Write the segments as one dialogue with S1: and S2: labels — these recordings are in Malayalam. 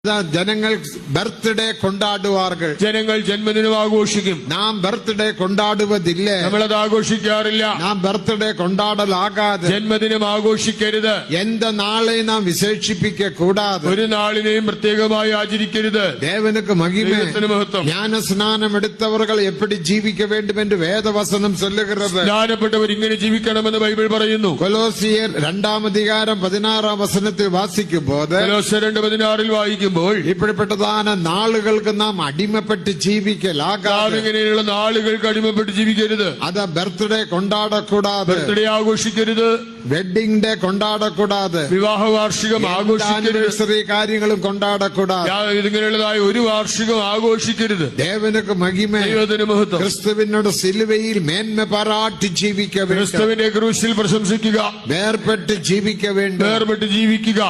S1: ജനങ്ങൾ ബർത്ത്ഡേ കൊണ്ടാടുവാர்கள்.
S2: ജനങ്ങൾ ജന്മദിനം ആഘോഷിക്കും.
S1: നാം ബർത്ത്ഡേ കൊണ്ടാടുവതില്ലേ?
S2: നമ്മളത് ആഘോഷിക്കാറില്ല.
S1: നാം ബർത്ത്ഡേ കൊണ്ടാടലാകാതെ
S2: ജന്മദിനം ആഘോഷിക്കരുത്.
S1: എந்த നാളെ നാം വിശേഷിപ്പിക്ക കൂടാതെ
S2: ഒരു നാളിനെയും പ്രത്യേകമായി ആചരിക്കരുത്.
S1: தேவனுக்கு மகிமை.
S2: മഹത്വം.
S1: ஞான ஸ்நானம் எடுத்தவர்கள் எப்படி ஜீவிக்க வேண்டும் என்று வேதவசனம் சொல்லுகிறது.
S2: ജ്ഞാനപ്പെട്ടവർ ഇങ്ങനെ ജീവിക്കണമെന്ന് ബൈബിൾ പറയുന്നു.
S1: കൊലോസിയർ 2:16 വചനത്തിൽ വാസിക്കുമ്പോൾ
S2: കൊലോസ്യർ 2:16 വായിക്കും.
S1: ഇപ്പോഴപ്പെട്ടതാന നാളുകൾക്ക് നാം അടിമപ്പെട്ട് ജീവിക്കലാകാതെ
S2: ഇങ്ങനെയുള്ള നാളുകൾക്ക് അടിമപ്പെട്ട് ജീവിക്കരുത്.
S1: അത് ബർത്ത്ഡേ കൊണ്ടാടക്കൂടാതെ,
S2: ബർത്ത്ഡേ ആഘോഷിക്കരുത്,
S1: വെഡിങ് ഡേ കൊണ്ടാടക്കൂടാതെ,
S2: വിവാഹ വാർഷികം ആഘോഷിക്കരുത്,
S1: കാര്യങ്ങളും കൊണ്ടാടക്കൂടാതെ,
S2: ഇങ്ങനെയുള്ളതായ ഒരു വാർഷികം ആഘോഷിക്കരുത്.
S1: ദേവനുക്ക് മഹിമ. ക്രിസ്തുവിനോട് സിലുവയിൽ മേന്മ പാരാട്ടി ജീവിക്ക.
S2: ക്രിസ്തുവിന്റെ ക്രൂശിൽ പ്രശംസിക്കുക.
S1: വേർപെട്ട് ജീവിക്ക വേണ്ട.
S2: വേർപെട്ട് ജീവിക്കുക.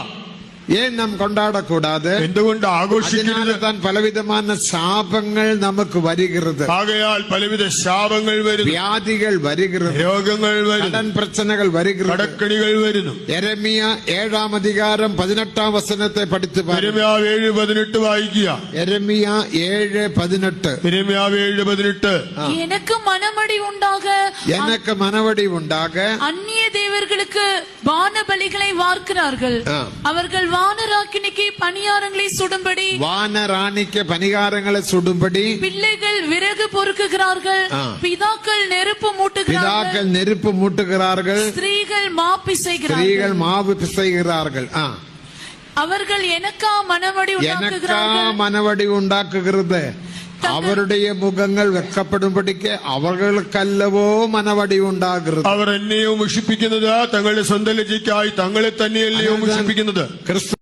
S1: ഏൻ നാം കൊണ്ടാടക്കൂടാതെ?
S2: എന്തുകൊണ്ട് ആഘോഷിക്കരുത്?
S1: താൻ പലവിധமான ശാപങ്ങൾ നമുക്ക് വരുகிறது.
S2: ആകയാൽ പലവിധ ശാപങ്ങൾ വരുന്നു,
S1: വ്യാധികൾ വരുகிறது,
S2: രോഗങ്ങൾ വരുന്നു,
S1: കടൻ പ്രശ്നങ്ങൾ വരുகிறது,
S2: കടക്കണികൾ വരുന്നു.
S1: യെരമ്യ 7:18 വചനത്തെ പഠിച്ചു.
S2: യെരമ്യ 7:18 വായിക്കുക.
S1: യെരമ്യ 7:18.
S2: യെരമ്യ 7:18.
S3: எனக்கு மனமடி உண்டாக,
S1: எனக்கு மனவடி உண்டாக
S3: அந்நிய தேவர்களுக்கு வான பலிகளை வார்க்கிறார்கள். அவர்கள் வானராக்கினிக்கு பணியாரங்களை சுடும்படி,
S1: வானராணிக்கு பணிகாரங்களை சுடும்படி,
S3: பிள்ளைகள் விறகு பொறுக்குகிறார்கள், பிதாக்கள் நெருப்பு மூட்டுகிறார்கள், ஸ்திரீகள் மாவு பிசைகிறார்கள். அவர்கள் எனக்கா மனவடி உண்டாக்குகிறது. അവരുടെ മുഖങ്ങൾ വെക്കപ്പെടുമ്പടിക്ക് അവർക്കല്ലവോ മനവടി ഉണ്ടാകുന്നത്.
S2: അവർ എന്നെയോ മുഷിപ്പിക്കുന്നത് തങ്ങളുടെ സ്വന്തം ലജ്ജയ്ക്കായി തങ്ങളെ തന്നെയല്ലയോ മുഷിപ്പിക്കുന്നത്.
S1: ക്രിസ്തു